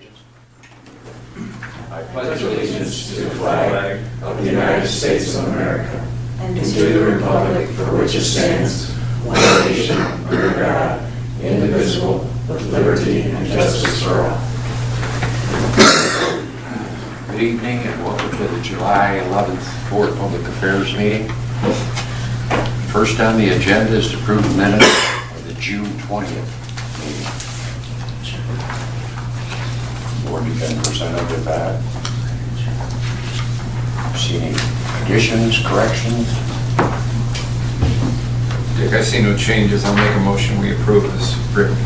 allegiance. I pledge allegiance to the flag of the United States of America and to the republic for which it stands, one nation, under God, indivisible, with liberty and justice for all. Good evening and welcome to the July 11th Board Public Affairs meeting. First on the agenda is to approve the minutes of the June 20th meeting. Board has been presented with that. See any additions, corrections? Dick, I see no changes. I'll make a motion we approve this written.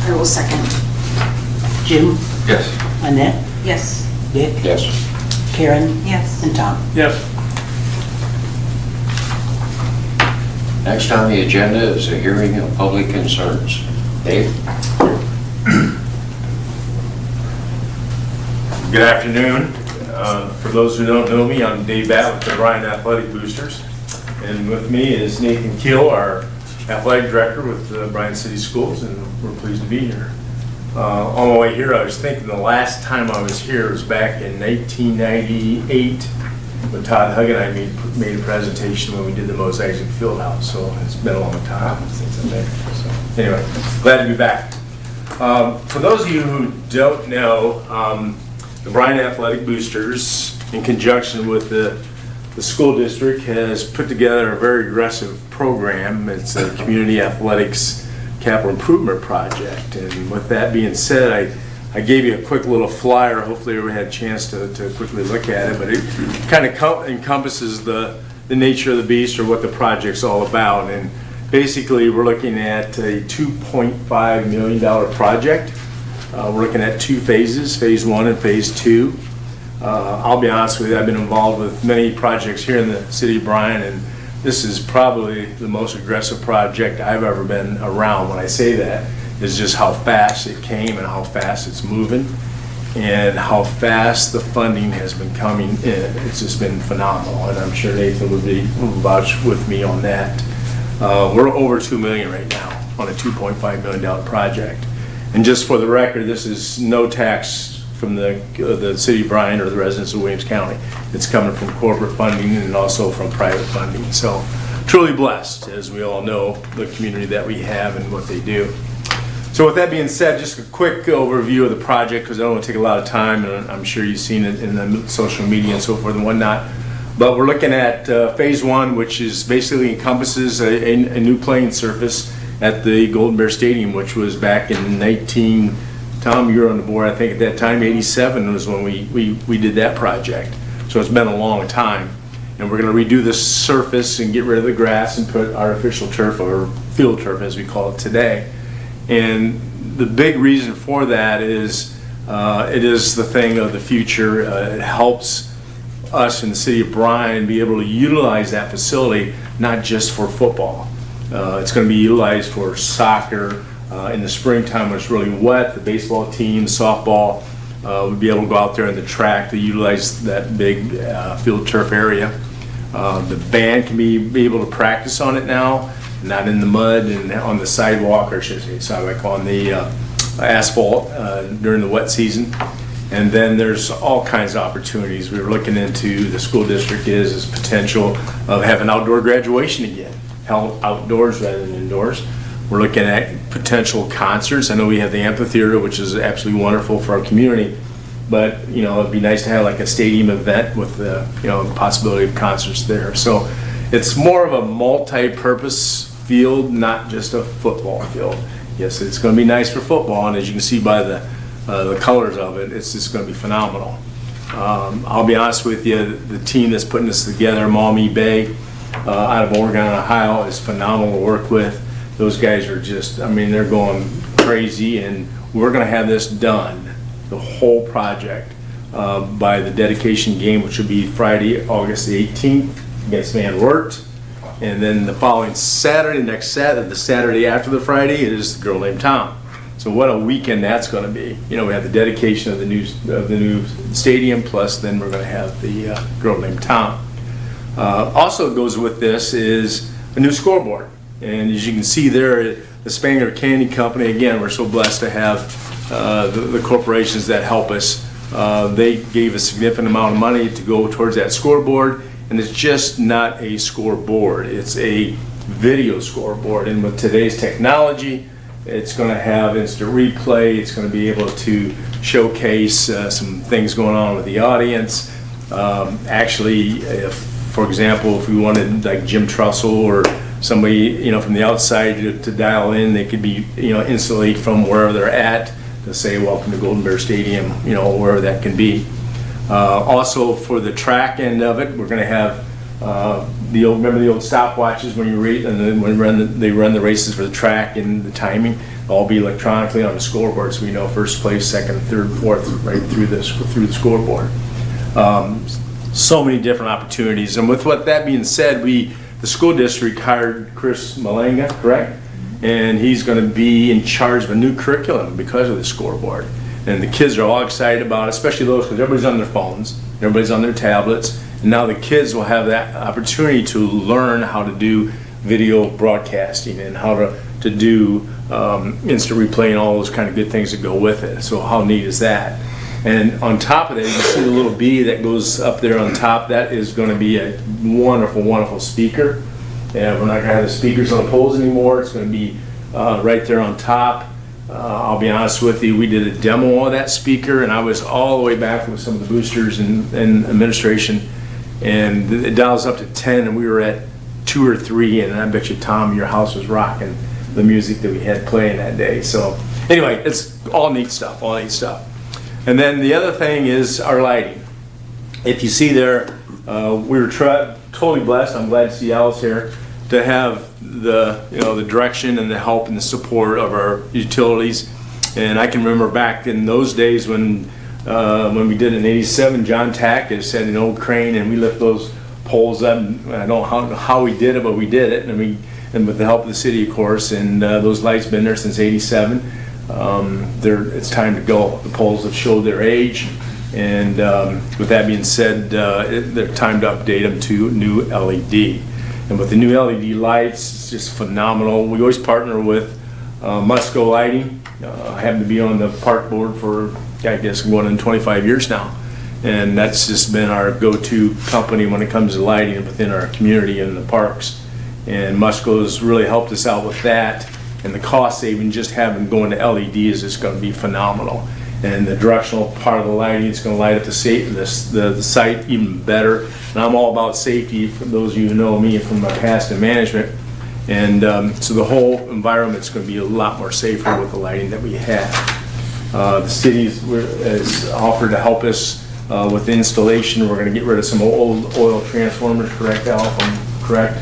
I will second. Jim, Yes. Annette, Yes. Dick, Yes. Karen, Yes. and Tom. Yes. Next on the agenda is a hearing of public concerns. Dave? Good afternoon. For those who don't know me, I'm Dave Batt with the Bryan Athletic Boosters. And with me is Nathan Keel, our athletic director with the Bryan City Schools, and we're pleased to be here. On my way here, I was thinking the last time I was here was back in 1998 when Todd Hug and I made a presentation when we did the Mosaic Fieldhouse. So it's been a long time since I'm there. So anyway, glad to be back. For those of you who don't know, the Bryan Athletic Boosters, in conjunction with the school district, has put together a very aggressive program. It's a community athletics capital improvement project. And with that being said, I gave you a quick little flyer. Hopefully everyone had a chance to quickly look at it, but it kind of encompasses the nature of the beast or what the project's all about. And basically we're looking at a $2.5 million project. We're looking at two phases, phase one and phase two. I'll be honest with you, I've been involved with many projects here in the city of Bryan, and this is probably the most aggressive project I've ever been around. When I say that, is just how fast it came and how fast it's moving and how fast the funding has been coming in. It's just been phenomenal, and I'm sure Nathan would vouch with me on that. We're over $2 million right now on a $2.5 million project. And just for the record, this is no tax from the city of Bryan or the residents of Williams County. It's coming from corporate funding and also from private funding. So truly blessed, as we all know, the community that we have and what they do. So with that being said, just a quick overview of the project, because I don't want to take a lot of time, and I'm sure you've seen it in the social media and so forth and whatnot. But we're looking at phase one, which is basically encompasses a new playing surface at the Golden Bear Stadium, which was back in Tom, you were on the board, I think at that time, 87 was when we did that project. So it's been a long time. And we're gonna redo the surface and get rid of the grass and put artificial turf, or field turf as we call it today. And the big reason for that is it is the thing of the future. It helps us in the city of Bryan be able to utilize that facility, not just for football. It's going to be utilized for soccer. In the springtime when it's really wet, the baseball team, softball would be able to go out there in the track to utilize that big field turf area. The band can be able to practice on it now, not in the mud and on the sidewalk, or I should say sidewalk, on the asphalt during the wet season. And then there's all kinds of opportunities. We were looking into, the school district is potential of having outdoor graduation again, held outdoors rather than indoors. We're looking at potential concerts. I know we have the amphitheater, which is absolutely wonderful for our community, but you know, it'd be nice to have like a stadium event with the possibility of concerts there. So it's more of a multi-purpose field, not just a football field. Yes, it's going to be nice for football, and as you can see by the colors of it, it's just going to be phenomenal. I'll be honest with you, the team that's putting this together, Maumee Bay, out of Oregon, Ohio, is phenomenal to work with. Those guys are just, I mean, they're going crazy, and we're going to have this done, the whole project, by the dedication game, which will be Friday, August the 18th against Van Wert. And then the following Saturday, next Saturday, the Saturday after the Friday, is the Girl Named Tom. So what a weekend that's going to be. You know, we have the dedication of the new stadium, plus then we're going to have the Girl Named Tom. Also goes with this is a new scoreboard. And as you can see there, the Spangler Candy Company, again, we're so blessed to have the corporations that help us. They gave a significant amount of money to go towards that scoreboard, and it's just not a scoreboard, it's a video scoreboard. And with today's technology, it's going to have instant replay, it's going to be able to showcase some things going on with the audience. Actually, if, for example, if we wanted like Jim Trussell or somebody, you know, from the outside to dial in, they could be, you know, instantly from wherever they're at to say, welcome to Golden Bear Stadium, you know, wherever that can be. Also, for the track end of it, we're going to have remember the old stopwatches when you read, and then when they run the races for the track and the timing, all be electronically on the scoreboard, so we know first place, second, third, fourth, right through the scoreboard. So many different opportunities, and with what that being said, the school district hired Chris Malanga, correct? And he's going to be in charge of a new curriculum because of the scoreboard. And the kids are all excited about it, especially those, because everybody's on their phones, everybody's on their tablets, and now the kids will have that opportunity to learn how to do video broadcasting and how to do instant replay and all those kind of good things that go with it. So how neat is that? And on top of that, you see the little B that goes up there on top. That is going to be a wonderful, wonderful speaker. And we're not going to have the speakers on the poles anymore. It's going to be right there on top. I'll be honest with you, we did a demo of that speaker, and I was all the way back with some of the boosters and administration, and it dials up to 10, and we were at 2 or 3, and I bet you, Tom, your house was rocking the music that we had playing that day. So anyway, it's all neat stuff, all neat stuff. And then the other thing is our lighting. If you see there, we were totally blessed, I'm glad to see Alice here, to have the direction and the help and the support of our utilities. And I can remember back in those days when we did in '87, John Tackus had an old crane and we lift those poles up. I don't know how we did it, but we did it, and with the help of the city, of course. And those lights been there since '87. It's time to go. The poles have showed their age, and with that being said, they're time to update them to new LED. And with the new LED lights, it's just phenomenal. We always partner with Musco Lighting. I happen to be on the park board for, I guess, going on 25 years now. And that's just been our go-to company when it comes to lighting within our community and the parks. And Musco's really helped us out with that. And the cost saving just having going to LED is just going to be phenomenal. And the directional part of the lighting is going to light up the site even better. And I'm all about safety, for those of you who know me from my past in management. And so the whole environment's going to be a lot more safer with the lighting that we have. The city has offered to help us with the installation. We're going to get rid of some old oil transformers, correct, Al, if I'm correct,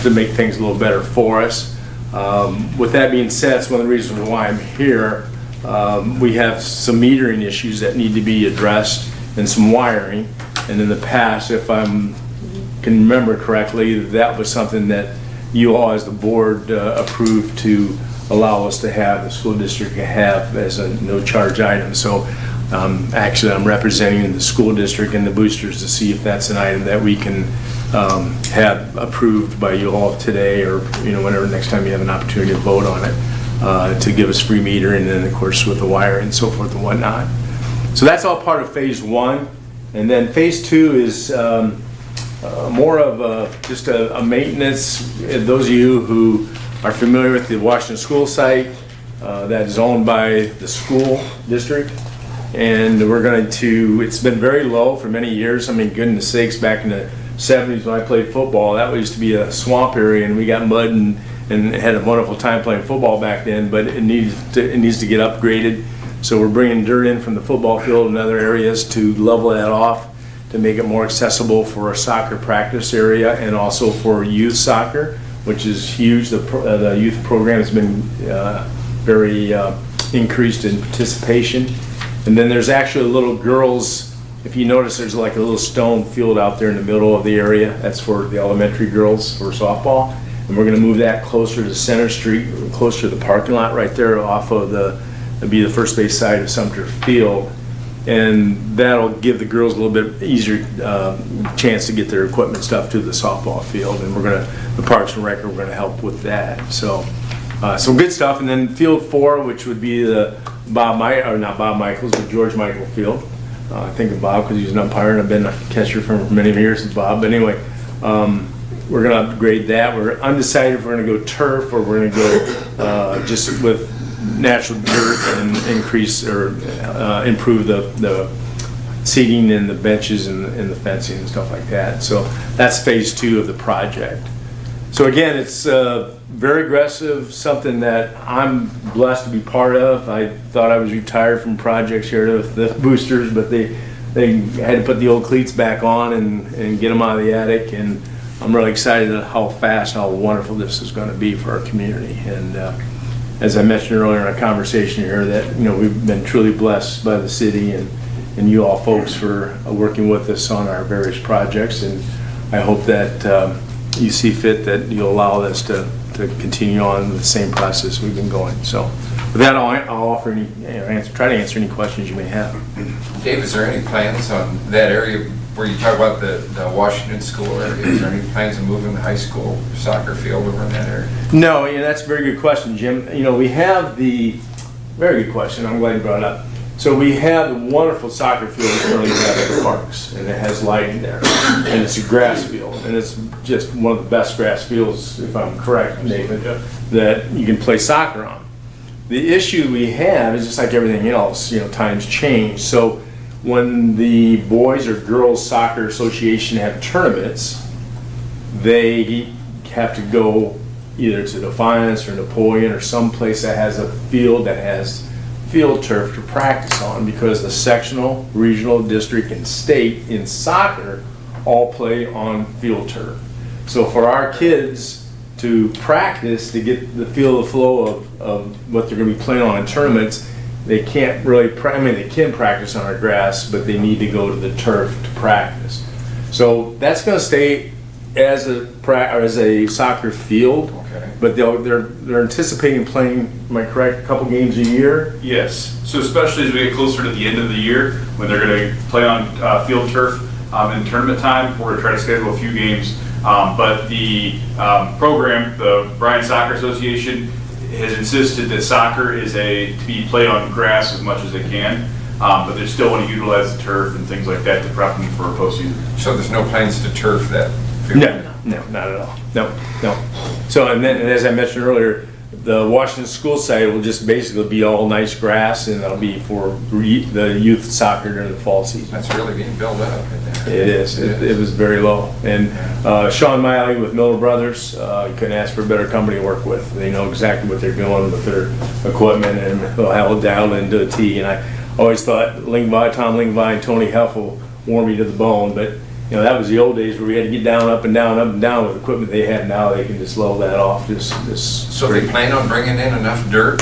to make things a little better for us. With that being said, that's one of the reasons why I'm here. We have some metering issues that need to be addressed and some wiring. And in the past, if I can remember correctly, that was something that you all as the board approved to allow us to have, the school district to have as a no charge item. So actually I'm representing the school district and the boosters to see if that's an item that we can have approved by you all today, or whenever next time you have an opportunity to vote on it, to give us free metering, and then of course with the wire and so forth and whatnot. So that's all part of phase 1. And then phase 2 is more of just a maintenance. Those of you who are familiar with the Washington School site, that is owned by the school district. And it's been very low for many years. I mean, goodness sakes, back in the 70s when I played football, that used to be a swamp area, and we got mud and had a wonderful time playing football back then, but it needs to get upgraded. So we're bringing dirt in from the football field and other areas to level that off, to make it more accessible for a soccer practice area and also for youth soccer, which is huge. The youth program has been very increased in participation. And then there's actually little girls, if you notice, there's like a little stone field out there in the middle of the area. That's for the elementary girls for softball. And we're going to move that closer to Center Street, closer to the parking lot right there off of it'll be the first base side of Sumter Field. And that'll give the girls a little bit easier chance to get their equipment stuff to the softball field. And the Parks and Rec are going to help with that. So some good stuff. And then Field 4, which would be the not Bob Michaels, but George Michael Field. I think of Bob because he's an umpire and I've been a catcher for many years with Bob. But anyway, we're going to upgrade that. We're undecided if we're going to go turf or we're going to go just with natural dirt and increase or improve the seating and the benches and the fencing and stuff like that. So that's phase 2 of the project. So again, it's very aggressive, something that I'm blessed to be part of. I thought I was retired from projects here with the boosters, but they had to put the old cleats back on and get them out of the attic. And I'm really excited at how fast, how wonderful this is going to be for our community. And as I mentioned earlier in our conversation here, that we've been truly blessed by the city and you all folks for working with us on our various projects. And I hope that you see fit that you'll allow us to continue on the same process we've been going. So with that, I'll offer try to answer any questions you may have. Dave, is there any plans on that area where you talk about the Washington School area? Is there any plans of moving the high school soccer field over in that area? No, that's a very good question, Jim. We have very good question. I'm glad you brought it up. So we have the wonderful soccer field we currently have at the parks, and it has lighting there, and it's a grass field, and it's just one of the best grass fields, if I'm correct, Nathan, that you can play soccer on. The issue we have is just like everything else, times change. So when the Boys or Girls Soccer Association have tournaments, they have to go either to Defiance or Napoleon or someplace that has a field that has field turf to practice on, because the sectional, regional, district, and state in soccer all play on field turf. So for our kids to practice, to get the feel, the flow of what they're going to be playing on in tournaments, they can't really, they can practice on our grass, but they need to go to the turf to practice. So that's going to stay as a soccer field. Okay. But they're anticipating playing, am I correct, a couple games a year? Yes. So especially as we get closer to the end of the year, when they're going to play on field turf in tournament time, we're going to try to schedule a few games. But the program, the Bryan Soccer Association, has insisted that soccer is to be played on grass as much as they can. But they still want to utilize the turf and things like that to prep them for a postseason. So there's no plans to turf that field? No, not at all. No. So, and as I mentioned earlier, the Washington School site will just basically be all nice grass, and that'll be for the youth soccer during the fall season. That's really being built up in there. It is. It was very low. And Sean Miley with Miller Brothers, you couldn't ask for a better company to work with. They know exactly what they're doing with their equipment, and they'll have it dialed into a T. And I always thought Tom Lingby and Tony Heffel wore me to the bone, but that was the old days where we had to get down, up and down with equipment they had. Now they can just level that off. So they plan on bringing in enough dirt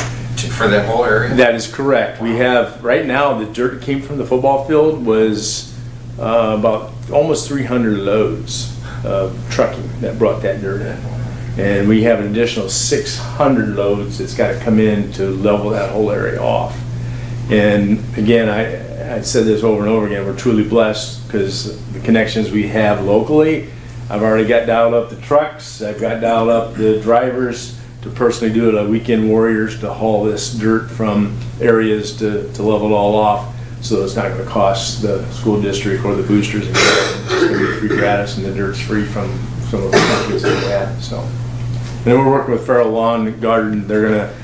for that whole area? That is correct. We have, right now, the dirt that came from the football field was about almost 300 loads of trucking that brought that dirt in. And we have an additional 600 loads that's got to come in to level that whole area off. And again, I said this over and over again, we're truly blessed because the connections we have locally. I've already got dialed up the trucks, I've got dialed up the drivers to personally do it, weekend warriors to haul this dirt from areas to level it all off, so it's not going to cost the school district or the boosters again. It's going to be free gratis, and the dirt's free from some of the companies that we have. So, and then we're working with Farrell Lawn and Garden. They're going to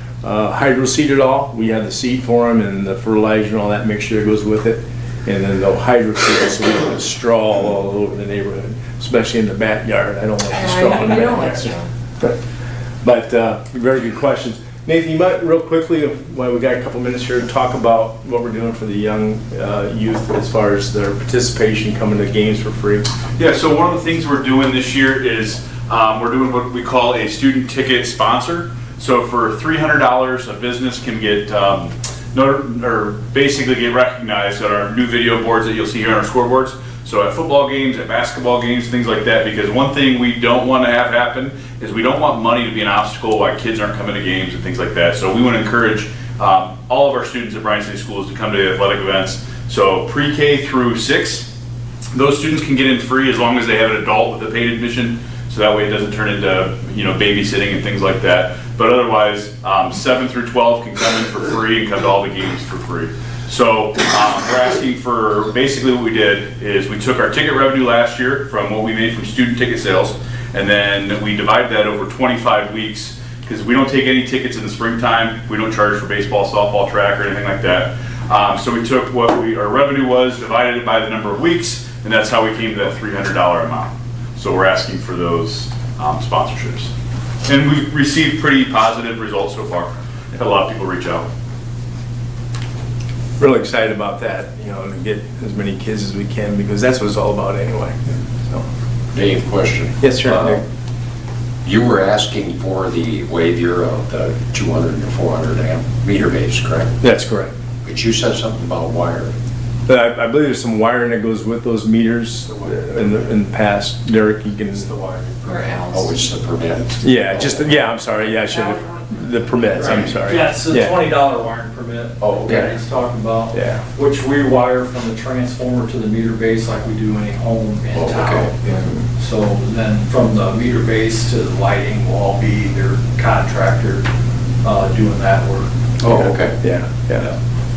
hydro seed it all. We have the seed for them and the fertilizer and all that mixture that goes with it. And then they'll hydro seed it so we don't have straw all over the neighborhood, especially in the backyard. I don't like the straw in the backyard. But very good questions. Nathan, you might real quickly, while we got a couple minutes here, talk about what we're doing for the young youth as far as their participation coming to games for free. Yeah, so one of the things we're doing this year is we're doing what we call a student ticket sponsor. So for $300, a business can get basically get recognized at our new video boards that you'll see here on our scoreboards. So at football games, at basketball games, things like that, because one thing we don't want to have happen is we don't want money to be an obstacle why kids aren't coming to games and things like that. So we want to encourage all of our students at Bryan City Schools to come to the athletic events. So pre-K through 6, those students can get in free as long as they have an adult with a paid admission so that way it doesn't turn into, babysitting and things like that. But otherwise, 7 through 12 can come in for free and come to all the games for free. So we're asking for, basically what we did is we took our ticket revenue last year from what we made from student ticket sales, and then we divided that over 25 weeks, because we don't take any tickets in the springtime. We don't charge for baseball, softball, track, or anything like that. So we took what our revenue was, divided it by the number of weeks, and that's how we came to that $300 amount. So we're asking for those sponsorships. And we've received pretty positive results so far. Had a lot of people reach out. Really excited about that, to get as many kids as we can, because that's what it's all about anyway. So. Dave, question. Yes, sir. You were asking for the waiver of the 200 and 400 amp meter base, correct? That's correct. But you said something about wiring. I believe there's some wiring that goes with those meters in the past. Derek, you can. It's the wiring. Oh, it's the permit. Yeah, I'm sorry. Yeah, I should have. The permits, I'm sorry. Yeah, it's a $20 wiring permit. Oh, okay. That he's talking about. Yeah. Which we wire from the transformer to the meter base like we do any home in town. Okay. So then from the meter base to the lighting will all be their contractor doing that work. Oh, okay. Yeah.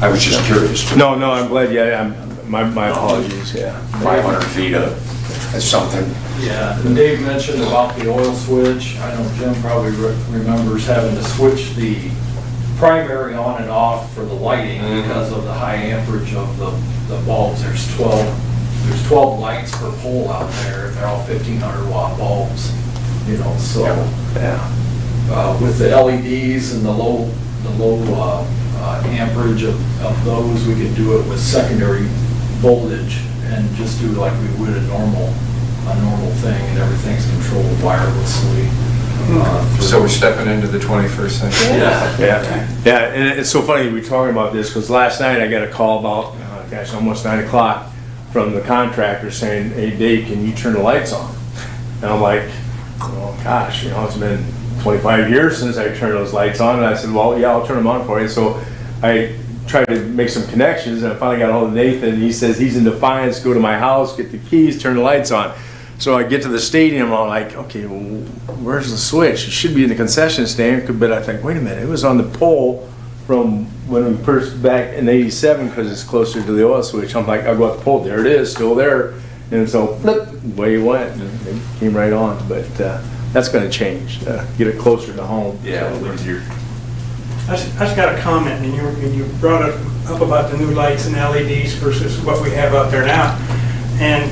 I was just curious. No, I'm glad. Yeah, my apologies. Yeah. 500 feet of something. Yeah, and Dave mentioned about the oil switch. I know Jim probably remembers having to switch the primary on and off for the lighting because of the high amperage of the bulbs. There's 12 lights per pole out there. They're all 1,500 watt bulbs, so. Yeah. With the LEDs and the low amperage of those, we could do it with secondary voltage and just do like we would a normal thing, and everything's controlled wirelessly. So we're stepping into the 21st century. Yeah, and it's so funny we're talking about this, because last night I got a call about, almost 9 o'clock from the contractor saying, "Hey Dave, can you turn the lights on?" And I'm like, "Oh gosh, it's been 25 years since I turned those lights on." And I said, "Well, yeah, I'll turn them on for you." So I tried to make some connections, and I finally got a hold of Nathan. He says he's in Defiance, go to my house, get the keys, turn the lights on. So I get to the stadium, I'm like, okay, well, where's the switch? It should be in the concession stand, but I think, wait a minute, it was on the pole from when we first back in '87, because it's closer to the oil switch. I'm like, I'll go up the pole, there it is, still there. And so, flip, away it went, and it came right on. But that's gonna change, get it closer to home. Yeah, easier. I just got a comment, and you brought it up about the new lights and LEDs versus what we have out there now. And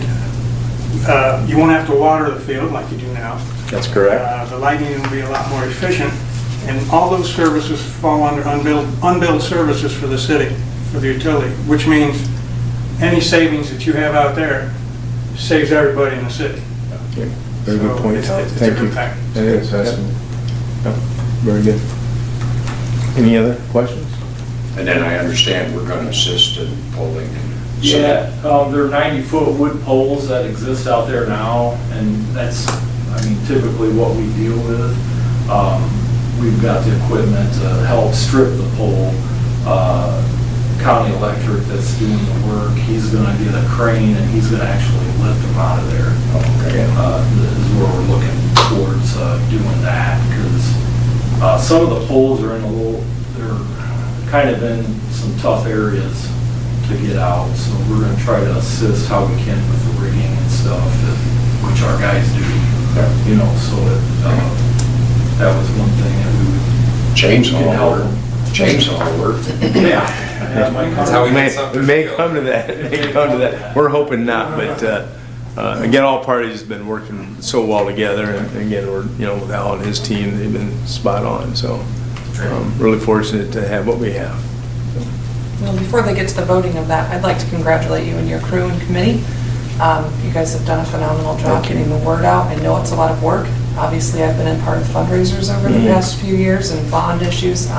you won't have to water the field like you do now. That's correct. The lighting will be a lot more efficient. And all those services fall under unbilled services for the city, for the utility, which means any savings that you have out there saves everybody in the city. Okay. Very good point. It's Thank a good you. package. It is. Yep. Very good. Any other questions? And then I understand we're going to assist in polling. Yeah, there are 90-foot wood poles that exist out there now, and that's, typically what we deal with. We've got the equipment to help strip the pole. County Electric that's doing the work, he's gonna get a crane and he's gonna actually lift them out of there. Okay. This is where we're looking towards doing that, because some of the poles are they're kind of in some tough areas to get out, so we're going to try to assist how we can with the rigging and stuff, which our guys do. So that was one thing that we would Chainsaw work. Yeah. That's how we made something. It may come to that. It may come to that. We're hoping not, but again, all parties have been working so well together, and again, we're with Al and his team, they've been spot on. So really fortunate to have what we have. Well, before they get to the voting of that, I'd like to congratulate you and your crew and committee. You guys have done a phenomenal job getting the word out. I know it's a lot of work. Obviously, I've been in part of fundraisers over the past few years and bond issues.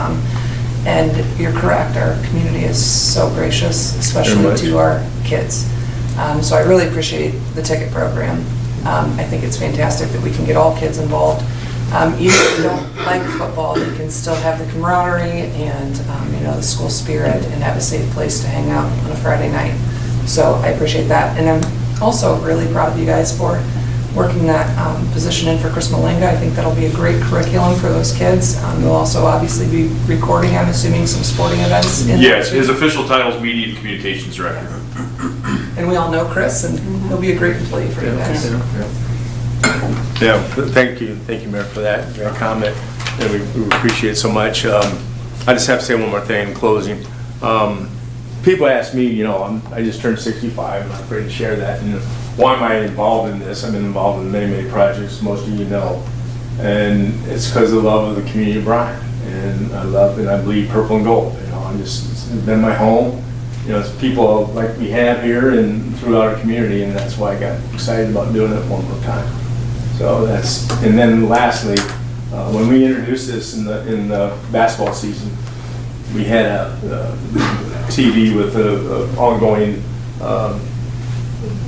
And you're correct, our community is so gracious, especially to our kids. So I really appreciate the ticket program. I think it's fantastic that we can get all kids involved. Even if you don't like football, you can still have the camaraderie and the school spirit and have a safe place to hang out on a Friday night. So I appreciate that. And I'm also really proud of you guys for working that position in for Chris Malinga. I think that'll be a great curriculum for those kids. You'll also obviously be recording, I'm assuming, some sporting events. Yes, his official title is Media and Communications Director. And we all know Chris, and he'll be a great employee for you guys. Yeah, thank you, Mayor, for that comment, and we appreciate it so much. I just have to say one more thing in closing. People ask me, you know, I just turned 65, I'm afraid to share that, and why am I involved in this? I've been involved in many projects, most of you know, and it's because of the love of the community of Bryan, and I love and I bleed purple and gold. You know, it's been my home. You know, it's people like we have here and throughout our community, and that's why I got excited about doing it one more time. So that's, and then lastly, when we introduced this in the basketball season, we had a TV with an ongoing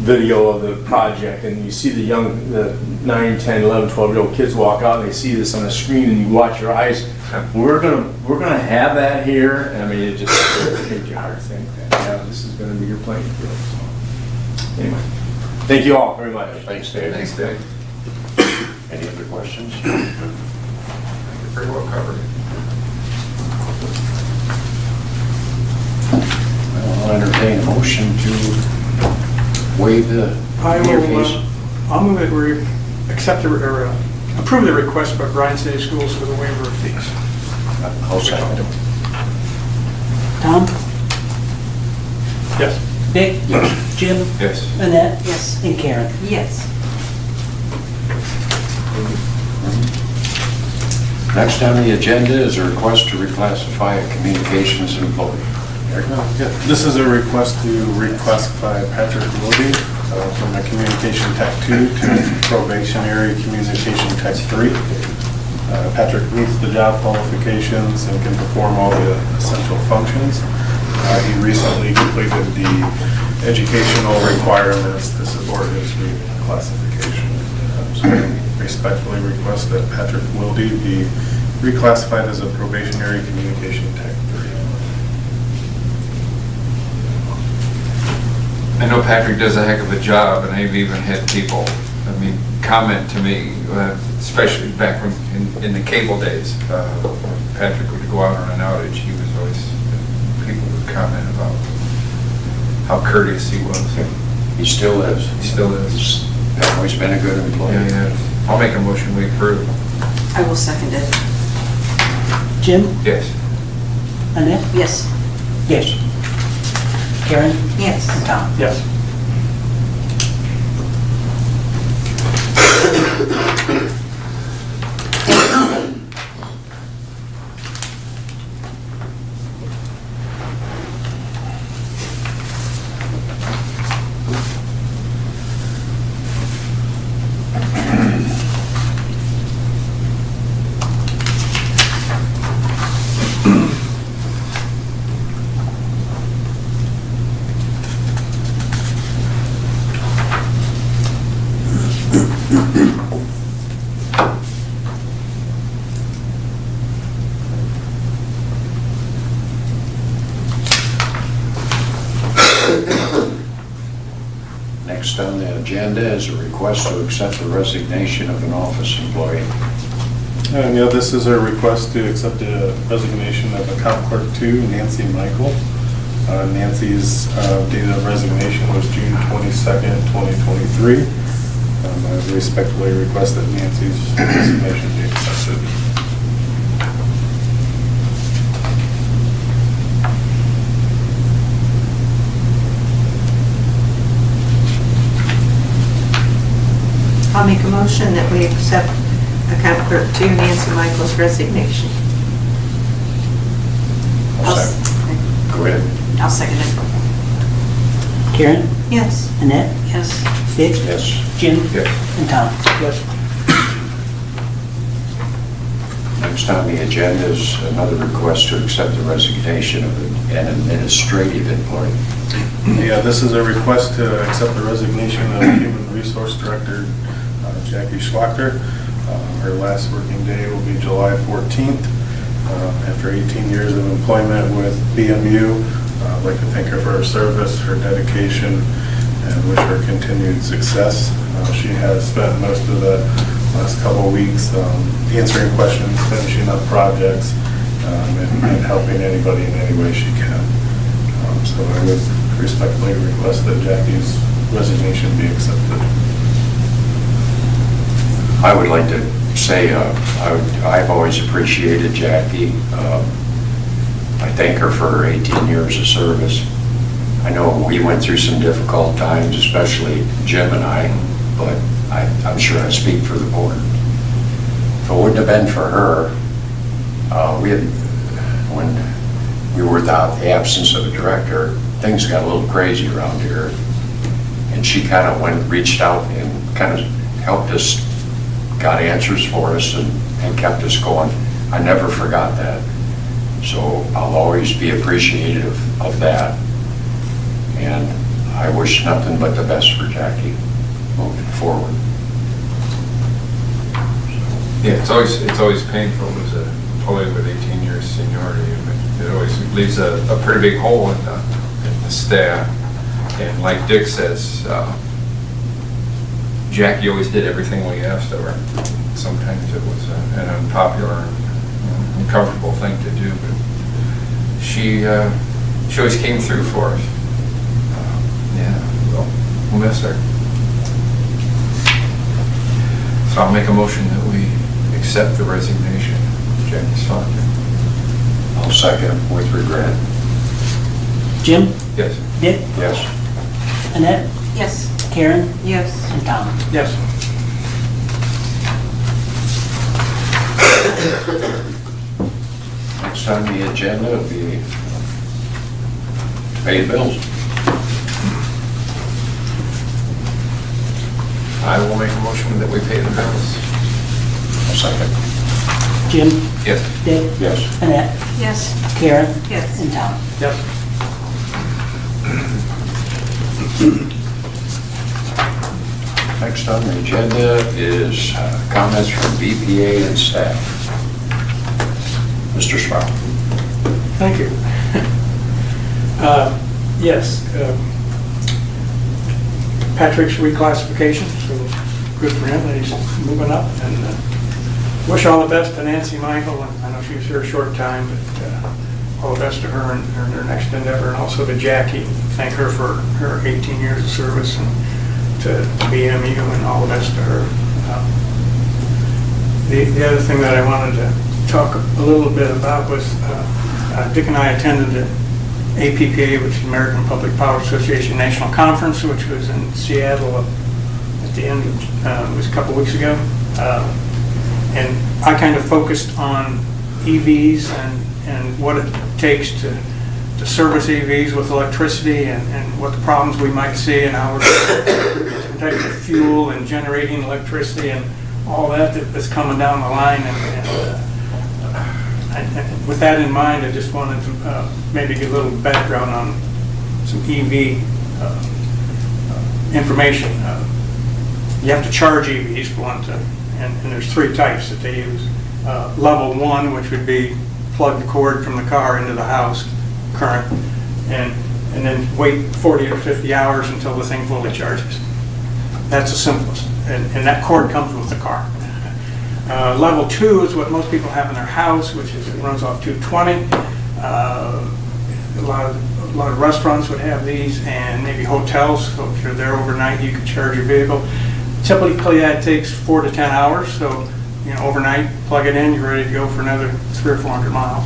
video of the project, and you see the 9, 10, 11, 12-year-old kids walk out and they see this on the screen, and you watch your eyes. We're gonna have that here. And I mean, it just makes your heart think that, yeah, this is gonna be your playing field. So, anyway, thank you all very much. Thanks, Dave. Thanks, Dave. Any other questions? You're pretty well covered. I'll entertain a motion to waive the year fees. I'll move it, we accept or approve the request by Bryan City Schools for the waiver of fees. I'll second it. Tom? Yes. Vic? Jim? Yes. Annette? Yes. And Karen? Yes. Next on the agenda is a request to reclassify a communications employee. Eric? Yeah, this is a request to reclassify Patrick Willoughby from a Communication Tech 2 to Probationary Communication Tech 3. Patrick meets the job qualifications and can perform all the essential functions. He recently completed the educational requirements to support his reclassification. So I respectfully request that Patrick Willoughby be reclassified as a Probationary Communication Tech 3. I know Patrick does a heck of a job, and I've even had people, comment to me, especially back when in the cable days, when Patrick would go out on an outage, he was always, people would comment about how courteous he was. He still is. He still is. He's always been a good employee. Yeah. I'll make a motion, we approve. I will second it. Jim? Yes. Annette? Yes. Yes. Karen? Yes. And Tom? Yes. Next on the agenda is a request to accept the resignation of an office employee. And yeah, this is a request to accept the resignation of Account Clerk 2, Nancy Michael. Nancy's date of resignation was June 22nd, 2023. I respectfully request that Nancy's resignation be accepted. I'll make a motion that we accept Account Clerk 2, Nancy Michael's resignation. Go ahead. I'll second it. Karen? Yes. Annette? Yes. Vic? Yes. Jim? Yes. And Tom? Yes. Next on the agenda is another request to accept the resignation of an administrative employee. Yeah, this is a request to accept the resignation of Human Resource Director Jackie Schlachter. Her last working day will be July 14th. After 18 years of employment with BMU, I'd like to thank her for her service, her dedication, and wish her continued success. She has spent most of the last couple of weeks answering questions, finishing up projects, and helping anybody in any way she can. So I would respectfully request that Jackie's resignation be accepted. I would like to say, I've always appreciated Jackie. I thank her for her 18 years of service. I know we went through some difficult times, especially Jim and I, but I'm sure I speak for the board. If it wouldn't have been for her, when we were without the absence of a director, things got a little crazy around here. And she kind of reached out and kind of helped us, got answers for us and kept us going. I never forgot that. So I'll always be appreciative of that. And I wish nothing but the best for Jackie moving forward. Yeah, it's always painful as a employee with 18 years seniority. It always leaves a pretty big hole in the staff. And like Dick says, Jackie always did everything we asked of her. Sometimes it was an unpopular and uncomfortable thing to do, but she always came through for us. Yeah, we'll miss her. So I'll make a motion that we accept the resignation of Jackie Saunders. I'll second with regret. Jim? Yes. Dick? Yes. Annette? Yes. Karen? Yes. And Tom? Yes. Next on the agenda will be to pay the bills. I will make a motion that we pay the bills. I'll second. Jim? Yes. Dick? Yes. Annette? Yes. Karen? Yes. And Tom? Yes. Next on the agenda is comments from BPA and staff. Mr. Sprow. Thank you. Yes, Patrick's reclassification, so good for him that he's moving up, and wish all the best to Nancy Michael. I know she was here a short time, but all the best to her and her next endeavor, and also to Jackie. Thank her for her 18 years of service, and to BMU, and all the best to her. The other thing that I wanted to talk a little bit about was Dick and I attended the APPA, which is American Public Power Association National Conference, which was in Seattle at the end of, it was a couple weeks ago. And I kind of focused on EVs and what it takes to service EVs with electricity, and what the problems we might see, and how we're different types of fuel and generating electricity and all that's coming down the line. And with that in mind, I just wanted to maybe give a little background on some EV information. You have to charge EVs for one thing, and there's three types that they use. Level 1, which would be plug the cord from the car into the house, current, and then wait 40 or 50 hours until the thing fully charges. That's the simplest, and that cord comes with the car. Level 2 is what most people have in their house, which is, it runs off 220. A lot of restaurants would have these, and maybe hotels, so if you're there overnight, you can charge your vehicle. Typically, that takes 4 to 10 hours, so overnight, plug it in, you're ready to go for another 300 or 400 miles.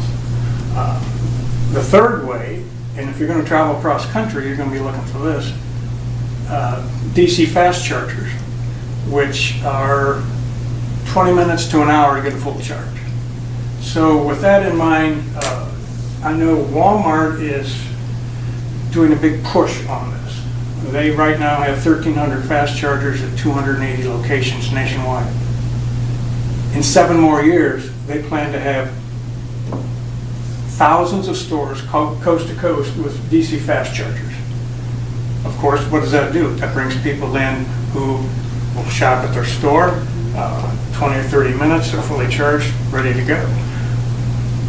The third way, and if you're going to travel across country, you're going to be looking for this, DC fast chargers, which are 20 minutes to an hour to get a full charge. So with that in mind, I know Walmart is doing a big push on this. They right now have 1,300 fast chargers at 280 locations nationwide. In 7 more years, they plan to have thousands of stores coast to coast with DC fast chargers. Of course, what does that do? That brings people in who will shop at their store, 20 or 30 minutes, they're fully charged, ready to go.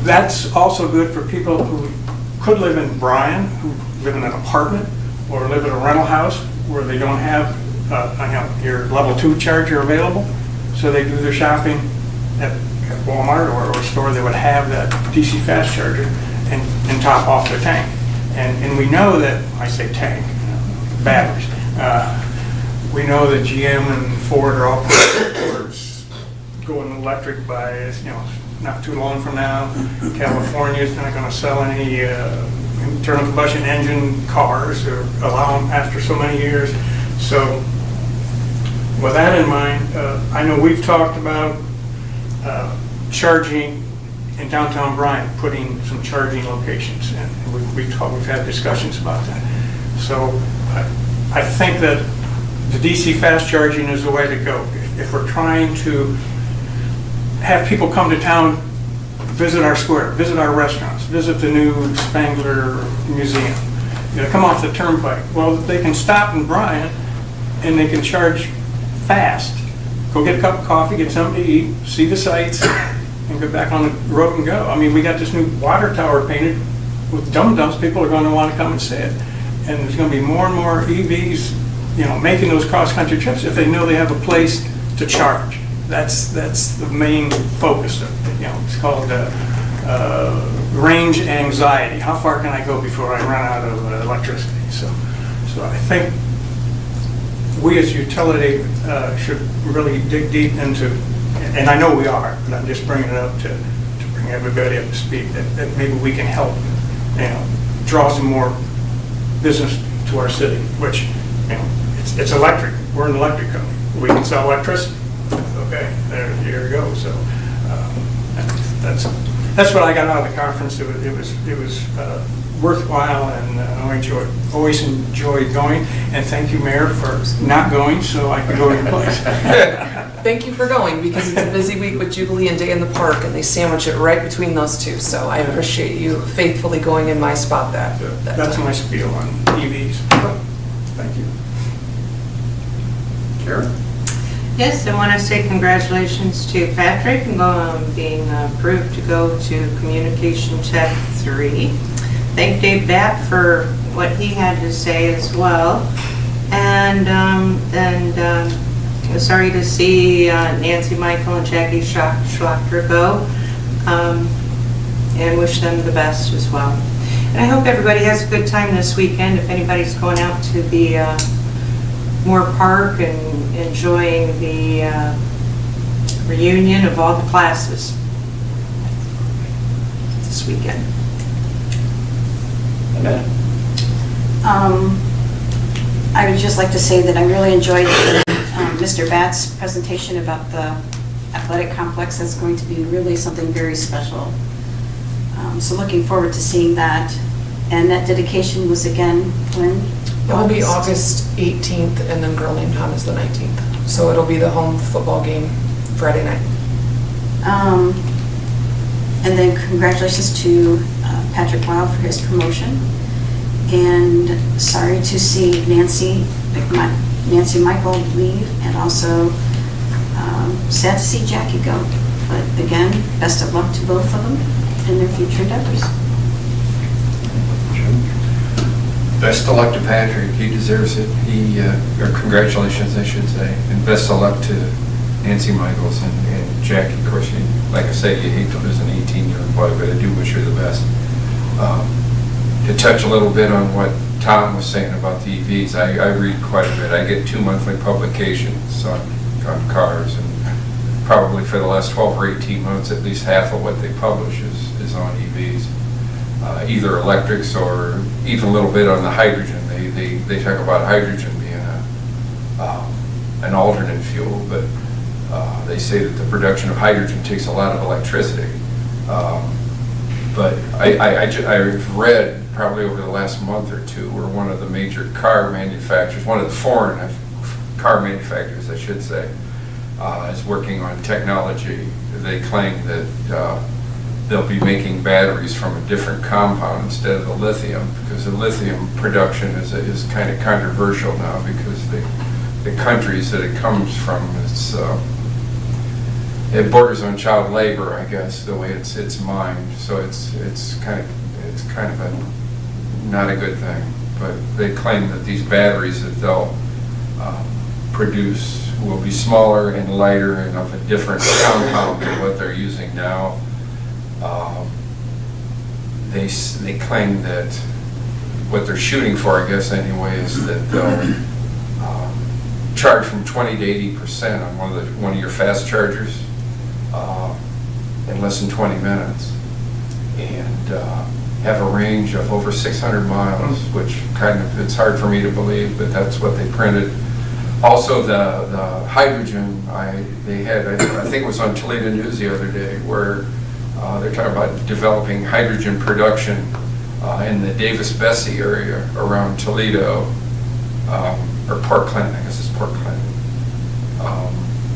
That's also good for people who could live in Bryan, who live in an apartment, or live in a rental house where they don't have your level 2 charger available, so they do their shopping at Walmart or a store that would have that DC fast charger and top off their tank. And we know that, I say tank, batteries. We know that GM and Ford are all pushing towards going electric by, not too long from now. California's not going to sell any internal combustion engine cars or allow them after so many years. So with that in mind, I know we've talked about charging in downtown Bryan, putting some charging locations, and we've had discussions about that. So I think that the DC fast charging is the way to go. If we're trying to have people come to town, visit our square, visit our restaurants, visit the new Spangler Museum, come off the turnpike, well, they can stop in Bryan and they can charge fast. Go get a cup of coffee, get something to eat, see the sights, and get back on the road and go. I mean, we got this new water tower painted with dum-dums. People are going to want to come and see it. And there's going to be more and more EVs, making those cross-country trips if they know they have a place to charge. That's the main focus of it. It's called range anxiety. How far can I go before I run out of electricity? So I think we as utility should really dig deep into, and I know we are, but I'm just bringing it up to bring everybody up to speed, that maybe we can help, draw some more business to our city, which, it's electric. We're an electric company. We can sell electricity. Okay, here we go. So that's what I got out of the conference. It was worthwhile, and I always enjoyed going. And thank you, Mayor, for not going so I could go in your place. Thank you for going, because it's a busy week with Jubilee and Day in the Park, and they sandwich it right between those two. So I appreciate you faithfully going in my spot that That's time. my spiel on EVs. Thank you. Karen? Yes, I want to say congratulations to Patrick on being approved to go to Communication Tech 3. Thank Dave Batt for what he had to say as well. And sorry to see Nancy Michael and Jackie Schlachter go, and wish them the best as well. And I hope everybody has a good time this weekend. If anybody's going out to the Moore Park and enjoying the reunion of all the classes this weekend. Annette? I would just like to say that I really enjoyed Mr. Batt's presentation about the athletic complex. That's going to be really something very special. So looking forward to seeing that. And that dedication was again when? It will be August 18th, and then Girl Named Tom is the 19th. So it'll be the home football game Friday night. And then congratulations to Patrick Wild for his promotion. And sorry to see Nancy Michael leave, and also sad to see Jackie go. But again, best of luck to both of them in their future endeavors. Best of luck to Patrick, he deserves it. Or congratulations, I should say, and best of luck to Nancy Michaels and Jackie. Of course, like I say, you hate to lose an 18-year-old boy, but I do wish her the best. To touch a little bit on what Tom was saying about the EVs, I read quite a bit. I get 2 monthly publications on cars, and probably for the last 12 or 18 months, at least half of what they publish is on EVs. Either electrics or even a little bit on the hydrogen. They talk about hydrogen being an alternate fuel, but they say that the production of hydrogen takes a lot of electricity. But I've read probably over the last month or two where one of the major car manufacturers, one of the foreign car manufacturers I should say, is working on technology. They claim that they'll be making batteries from a different compound instead of the lithium, because the lithium production is kind of controversial now, because the countries that it comes from, it borders on child labor, I guess, the way it's mined. So it's kind of not a good thing. But they claim that these batteries that they'll produce will be smaller and lighter and of a different compound than what they're using now. They claim that what they're shooting for, I guess anyway, is that they'll charge from 20 to 80% on one of your fast chargers in less than 20 minutes, and have a range of over 600 miles, which kind of, it's hard for me to believe, but that's what they printed. Also, the hydrogen, they had, I think it was on Toledo News the other day, where they're talking about developing hydrogen production in the Davis-Bessie area around Toledo, or Port Clinton, I guess it's Port Clinton,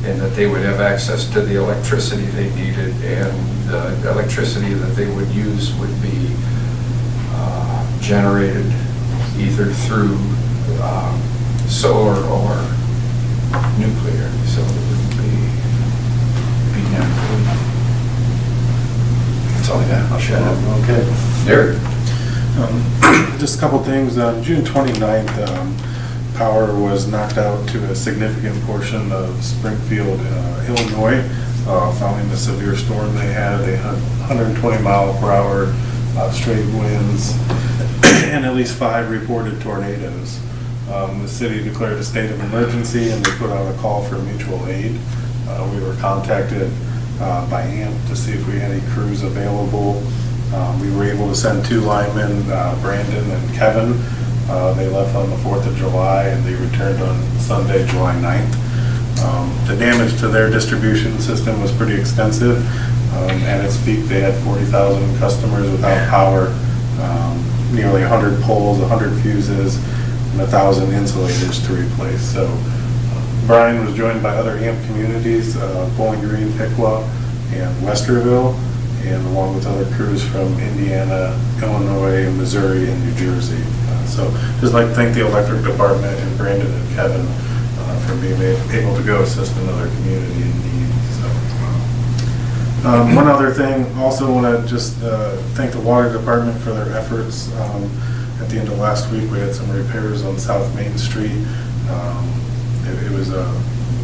and that they would have access to the electricity they needed, and the electricity that they would use would be generated either through solar or nuclear, so it would be nuclear. That's all I got. I'll shut up. Okay. Derek? Just a couple things. On June 29th, power was knocked out to a significant portion of Springfield, Illinois, following the severe storm they had. They had 120 mile per hour straight winds and at least 5 reported tornadoes. The city declared a state of emergency and they put out a call for mutual aid. We were contacted by AMP to see if we had any crews available. We were able to send 2 linemen, Brandon and Kevin. They left on the 4th of July and they returned on Sunday, July 9th. The damage to their distribution system was pretty extensive. At its peak, they had 40,000 customers without power, nearly 100 poles, 100 fuses, and 1,000 insulators to replace. So Bryan was joined by other AMP communities, Bowling Green, Piqua, and Westerville, and along with other crews from Indiana, Illinois, Missouri, and New Jersey. So just like to thank the electric department and Brandon and Kevin for being able to go assist another community in need. So, one other thing, also want to just thank the water department for their efforts. At the end of last week, we had some repairs on South Main Street. It was a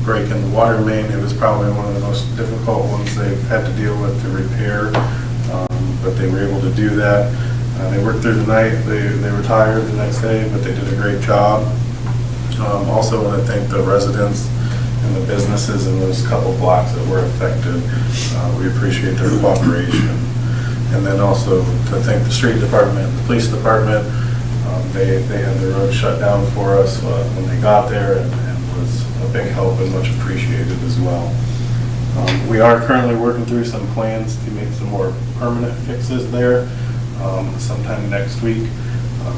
break in the water main. It was probably one of the most difficult ones they've had to deal with to repair, but they were able to do that. They worked through the night. They were tired the next day, but they did a great job. Also want to thank the residents and the businesses in those couple blocks that were affected. We appreciate their cooperation. And then also to thank the street department, the police department. They had the road shut down for us when they got there, and was a big help and much appreciated as well. We are currently working through some plans to make some more permanent fixes there sometime next week.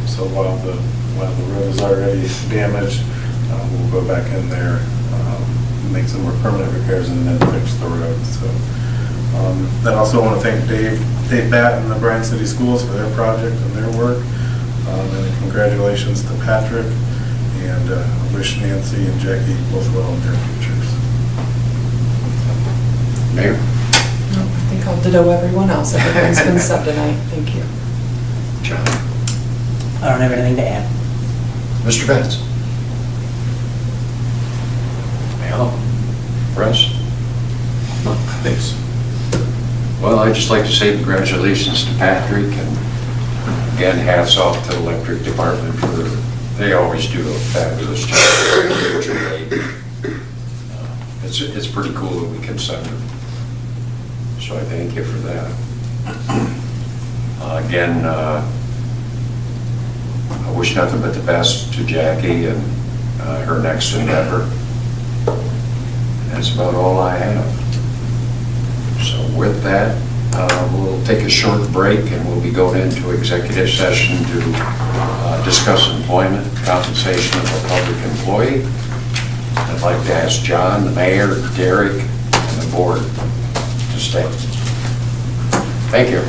So while the road is already damaged, we'll go back in there, make some more permanent repairs, and then fix the road. So I also want to thank Dave Batt and the Bryan City Schools for their project and their work. And congratulations to Patrick, and I wish Nancy and Jackie both well in their futures. Mayor? No, I think I'll ditto everyone else. Everything's been said tonight. Thank you. John? I don't have anything to add. Mr. Betts? Al? Russ? Thanks. Well, I'd just like to say congratulations to Patrick, and again, hats off to the electric department they always do a fabulous job. It's pretty cool that we can send them. So I thank you for that. Again, I wish nothing but the best to Jackie and her next endeavor. That's about all I have. So with that, we'll take a short break and we'll be going into executive session to discuss employment, compensation of a public employee. I'd like to ask John, the mayor, Derek, and the board to stay. Thank you.